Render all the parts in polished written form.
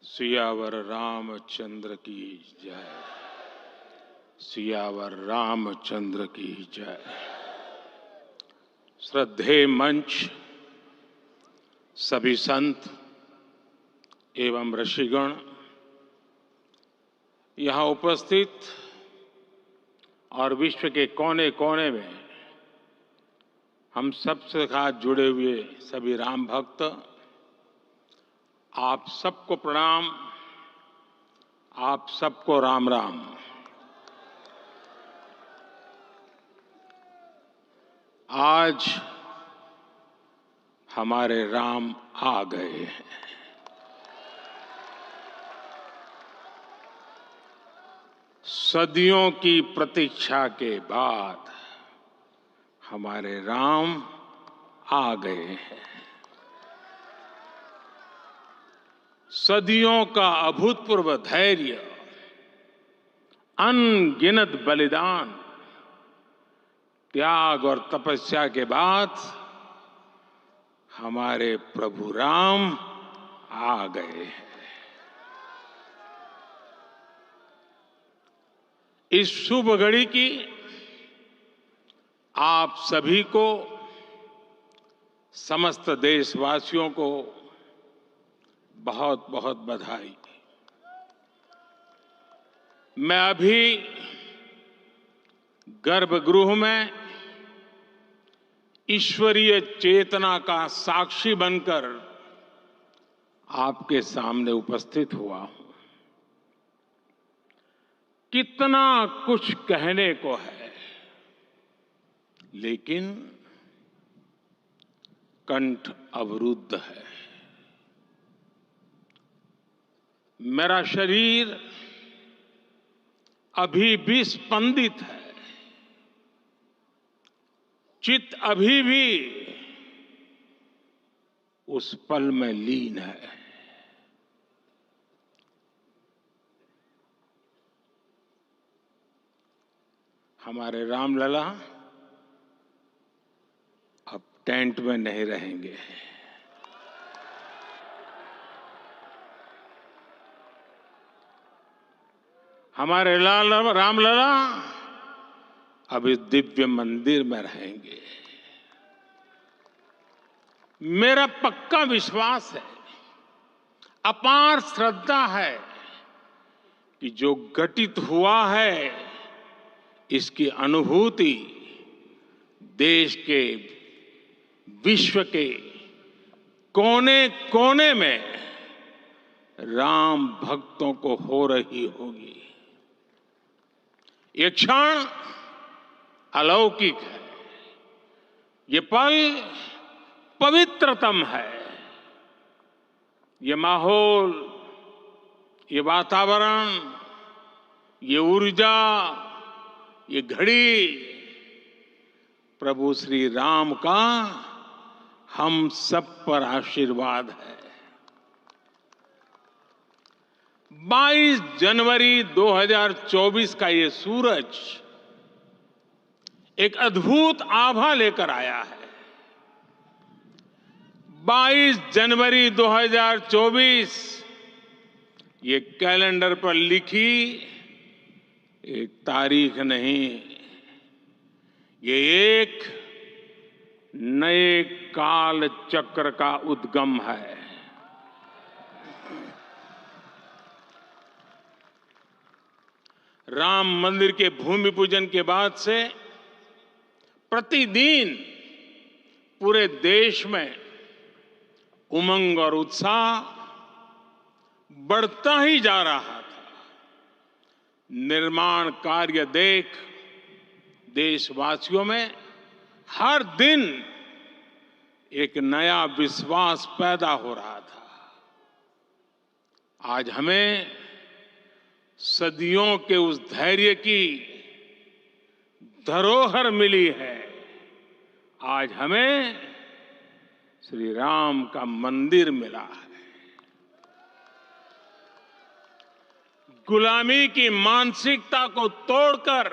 सियावर रामचंद्र की जय। सियावर रामचंद्र की जय। श्रद्धेय मंच, सभी संत एवं ऋषिगण, यहाँ उपस्थित और विश्व के कोने कोने में हम सबसे साथ जुड़े हुए सभी राम भक्त, आप सबको प्रणाम, आप सबको राम राम। आज हमारे राम आ गए हैं। सदियों की प्रतीक्षा के बाद हमारे राम आ गए हैं। सदियों का अभूतपूर्व धैर्य, अनगिनत बलिदान, त्याग और तपस्या के बाद हमारे प्रभु राम आ गए हैं। इस शुभ घड़ी की आप सभी को, समस्त देशवासियों को बहुत बहुत बधाई। मैं अभी गर्भगृह में ईश्वरीय चेतना का साक्षी बनकर आपके सामने उपस्थित हुआ हूं। कितना कुछ कहने को है, लेकिन कंठ अवरुद्ध है। मेरा शरीर अभी भी स्पंदित है, चित्त अभी भी उस पल में लीन है। हमारे रामलला अब टेंट में नहीं रहेंगे। हमारे रामलला अब इस दिव्य मंदिर में रहेंगे। मेरा पक्का विश्वास है, अपार श्रद्धा है कि जो घटित हुआ है, इसकी अनुभूति देश के, विश्व के कोने कोने में राम भक्तों को हो रही होगी। ये क्षण अलौकिक है, ये पल पवित्रतम है। ये माहौल, ये वातावरण, ये ऊर्जा, ये घड़ी प्रभु श्री राम का हम सब पर आशीर्वाद है। 22 जनवरी 2024 का ये सूरज एक अद्भुत आभा लेकर आया है। 22 जनवरी 2024 ये कैलेंडर पर लिखी एक तारीख नहीं, ये एक नए काल चक्र का उद्गम है। राम मंदिर के भूमि पूजन के बाद से प्रतिदिन पूरे देश में उमंग और उत्साह बढ़ता ही जा रहा था। निर्माण कार्य देख देशवासियों में हर दिन एक नया विश्वास पैदा हो रहा था। आज हमें सदियों के उस धैर्य की धरोहर मिली है। आज हमें श्री राम का मंदिर मिला है। गुलामी की मानसिकता को तोड़कर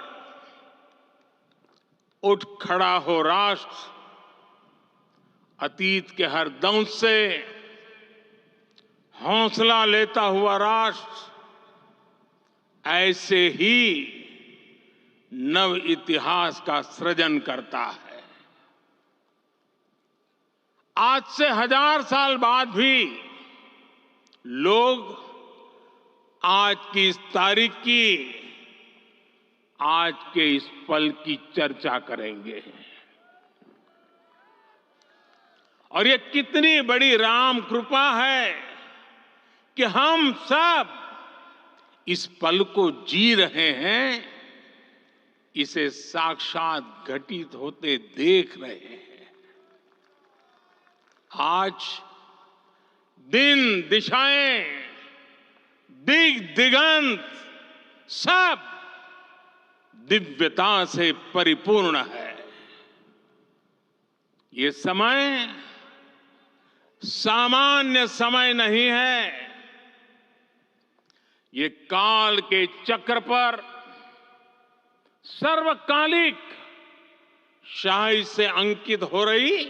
उठ खड़ा हो राष्ट्र। अतीत के हर दंश से हौसला लेता हुआ राष्ट्र ऐसे ही नव इतिहास का सृजन करता है। आज से 1000 साल बाद भी लोग आज की इस तारीख की, आज के इस पल की चर्चा करेंगे। और ये कितनी बड़ी राम कृपा है कि हम सब इस पल को जी रहे हैं, इसे साक्षात घटित होते देख रहे हैं। आज दिन दिशाएं, दिग दिगंत सब दिव्यता से परिपूर्ण है। ये समय सामान्य समय नहीं है। ये काल के चक्र पर सर्वकालिक शाही से अंकित हो रही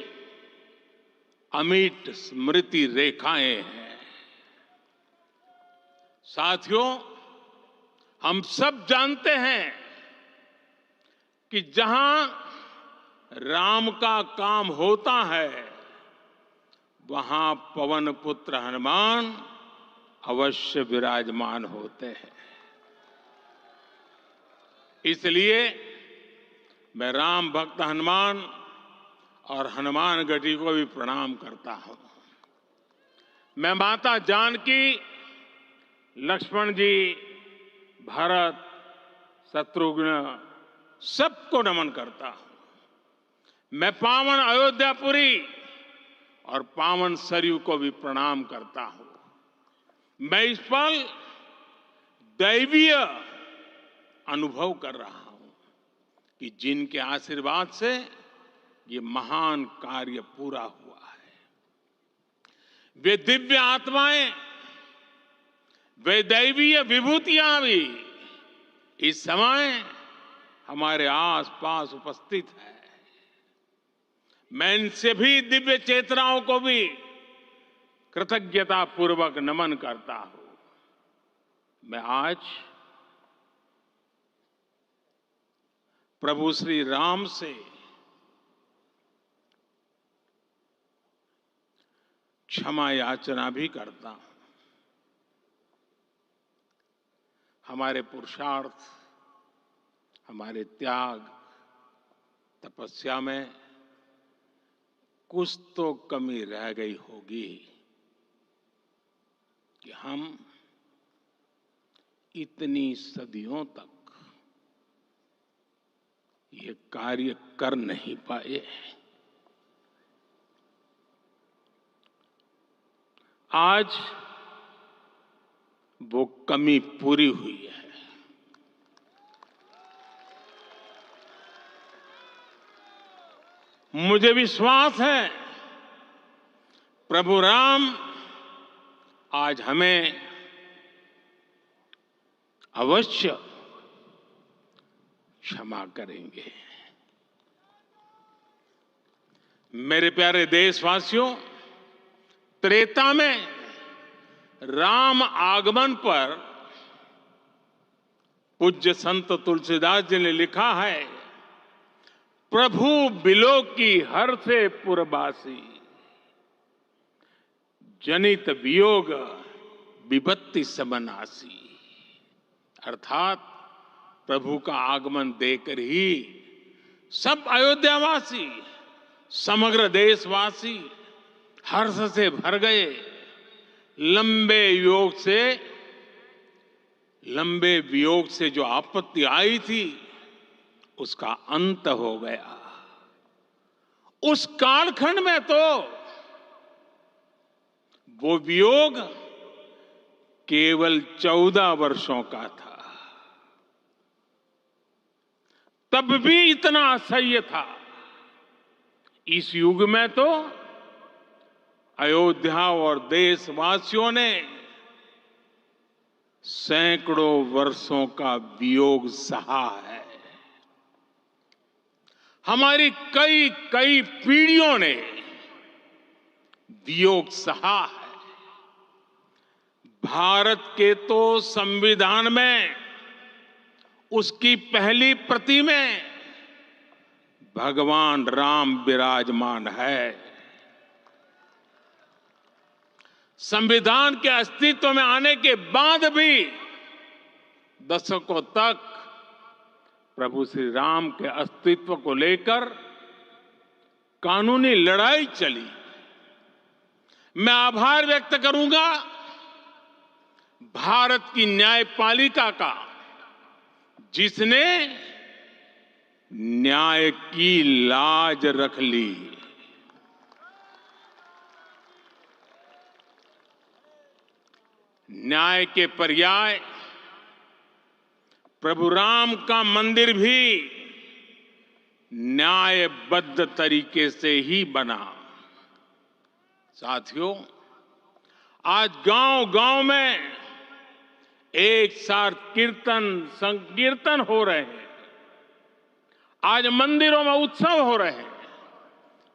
अमिट स्मृति रेखाएं हैं। साथियों, हम सब जानते हैं कि जहां राम का काम होता है, वहां पवन पुत्र हनुमान अवश्य विराजमान होते हैं। इसलिए मैं राम भक्त हनुमान और हनुमान गढ़ी को भी प्रणाम करता हूं। मैं माता जानकी, लक्ष्मण जी, भरत, शत्रुघ्न सबको नमन करता हूं। मैं पावन अयोध्यापुरी और पावन सरयू को भी प्रणाम करता हूं। मैं इस पल दैवीय अनुभव कर रहा हूं कि जिनके आशीर्वाद से ये महान कार्य पूरा हुआ है। वे दिव्य आत्माएं, वे दैवीय विभूतियां भी इस समय हमारे आसपास उपस्थित है। मैं इन सभी दिव्य चेतनाओं को भी कृतज्ञता पूर्वक नमन करता हूं। मैं आज प्रभु श्री राम से क्षमा याचना भी करता हूं। हमारे पुरुषार्थ, हमारे त्याग, तपस्या में कुछ तो कमी रह गई होगी कि हम इतनी सदियों तक ये कार्य कर नहीं पाए। आज वो कमी पूरी हुई है। मुझे विश्वास है प्रभु राम आज हमें अवश्य क्षमा करेंगे। मेरे प्यारे देशवासियों, त्रेता में राम आगमन पर पूज्य संत तुलसीदास जी ने लिखा है, प्रभु बिलोकी हर से पुरबासी, जनित वियोग विपत्ति समनासी। अर्थात प्रभु का आगमन देकर ही सब अयोध्यावासी, समग्र देशवासी हर्ष से भर गए। लंबे वियोग से जो आपत्ति आई थी, उसका अंत हो गया। उस कालखंड में तो वो वियोग केवल 14 वर्षों का था, तब भी इतना असह्य था। इस युग में तो अयोध्या और देशवासियों ने सैकड़ों वर्षों का वियोग सहा है। हमारी कई कई पीढ़ियों ने वियोग सहा है। भारत के तो संविधान में उसकी पहली प्रति में भगवान राम विराजमान है। संविधान के अस्तित्व में आने के बाद भी दशकों तक प्रभु श्री राम के अस्तित्व को लेकर कानूनी लड़ाई चली। मैं आभार व्यक्त करूंगा भारत की न्यायपालिका का, जिसने न्याय की लाज रख ली। न्याय के पर्याय प्रभु राम का मंदिर भी न्यायबद्ध तरीके से ही बना। साथियों, आज गांव-गांव में एक साथ कीर्तन संकीर्तन हो रहे हैं। आज मंदिरों में उत्सव हो रहे हैं,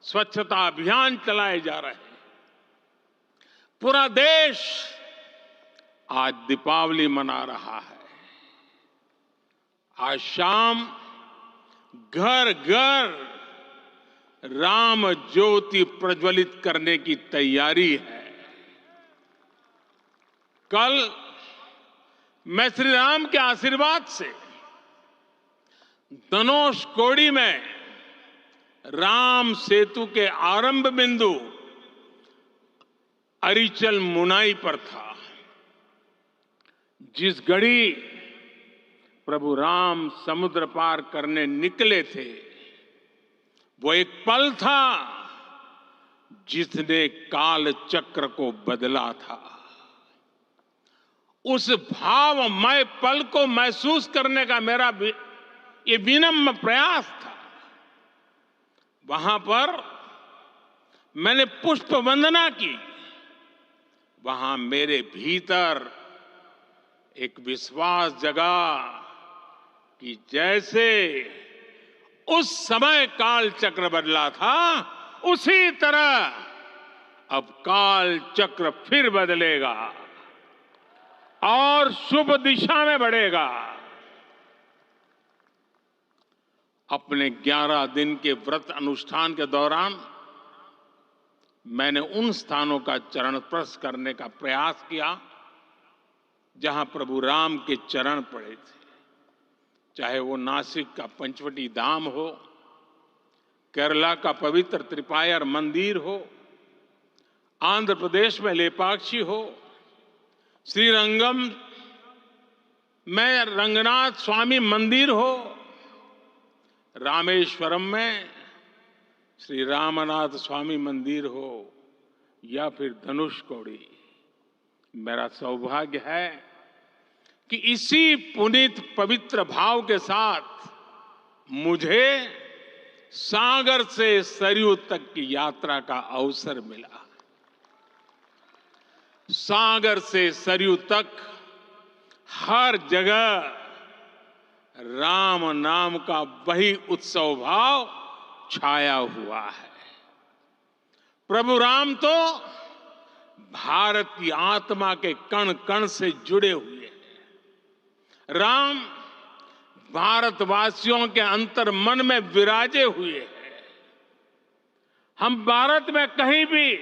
स्वच्छता अभियान चलाए जा रहे हैं। पूरा देश आज दीपावली मना रहा है। आज शाम घर घर राम ज्योति प्रज्वलित करने की तैयारी है। कल मैं श्री राम के आशीर्वाद से धनुषकोडी में राम सेतु के आरंभ बिंदु अरिचल मुनाई पर था। जिस घड़ी प्रभु राम समुद्र पार करने निकले थे, वो एक पल था जिसने काल चक्र को बदला था। उस भावमय पल को महसूस करने का मेरा ये विनम्र प्रयास था। वहां पर मैंने पुष्प वंदना की। वहां मेरे भीतर एक विश्वास जगा कि जैसे उस समय काल चक्र बदला था, उसी तरह अब काल चक्र फिर बदलेगा और शुभ दिशा में बढ़ेगा। अपने 11 दिन के व्रत अनुष्ठान के दौरान मैंने उन स्थानों का चरण स्पर्श करने का प्रयास किया जहां प्रभु राम के चरण पड़े थे। चाहे वो नासिक का पंचवटी धाम हो, केरला का पवित्र त्रिपायर मंदिर हो, आंध्र प्रदेश में लेपाक्षी हो, श्रीरंगम में रंगनाथ स्वामी मंदिर हो, रामेश्वरम में श्री रामनाथ स्वामी मंदिर हो, या फिर धनुषकोडी। मेरा सौभाग्य है कि इसी पुनीत पवित्र भाव के साथ मुझे सागर से सरयू तक की यात्रा का अवसर मिला। सागर से सरयू तक हर जगह राम नाम का वही उत्सव भाव छाया हुआ है। प्रभु राम तो भारत की आत्मा के कण कण से जुड़े हुए हैं। राम भारतवासियों के अंतर मन में विराजे हुए हैं। हम भारत में कहीं भी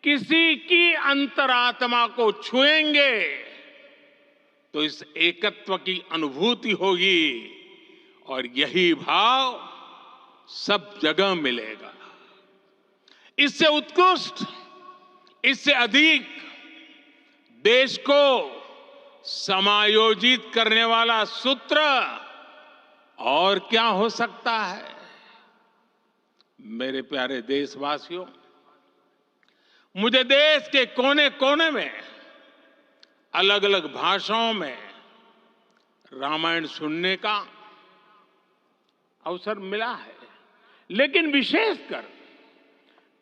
किसी की अंतरात्मा को छुएंगे तो इस एकत्व की अनुभूति होगी, और यही भाव सब जगह मिलेगा। इससे उत्कृष्ट, इससे अधिक देश को समायोजित करने वाला सूत्र और क्या हो सकता है। मेरे प्यारे देशवासियों, मुझे देश के कोने कोने में अलग अलग भाषाओं में रामायण सुनने का अवसर मिला है, लेकिन विशेषकर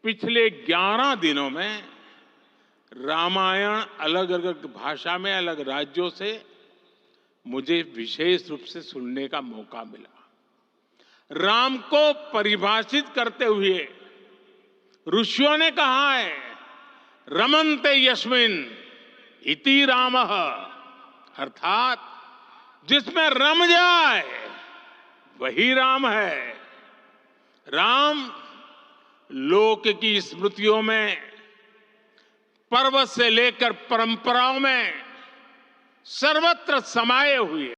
पिछले 11 दिनों में रामायण अलग अलग भाषा में अलग राज्यों से मुझे विशेष रूप से सुनने का मौका मिला। राम को परिभाषित करते हुए ऋषियों ने कहा है, रमन्ते यस्मिन् इति रामः, अर्थात जिसमें रम जाए वही राम है। राम लोक की स्मृतियों में, पर्वत से लेकर परंपराओं में सर्वत्र समाये हुए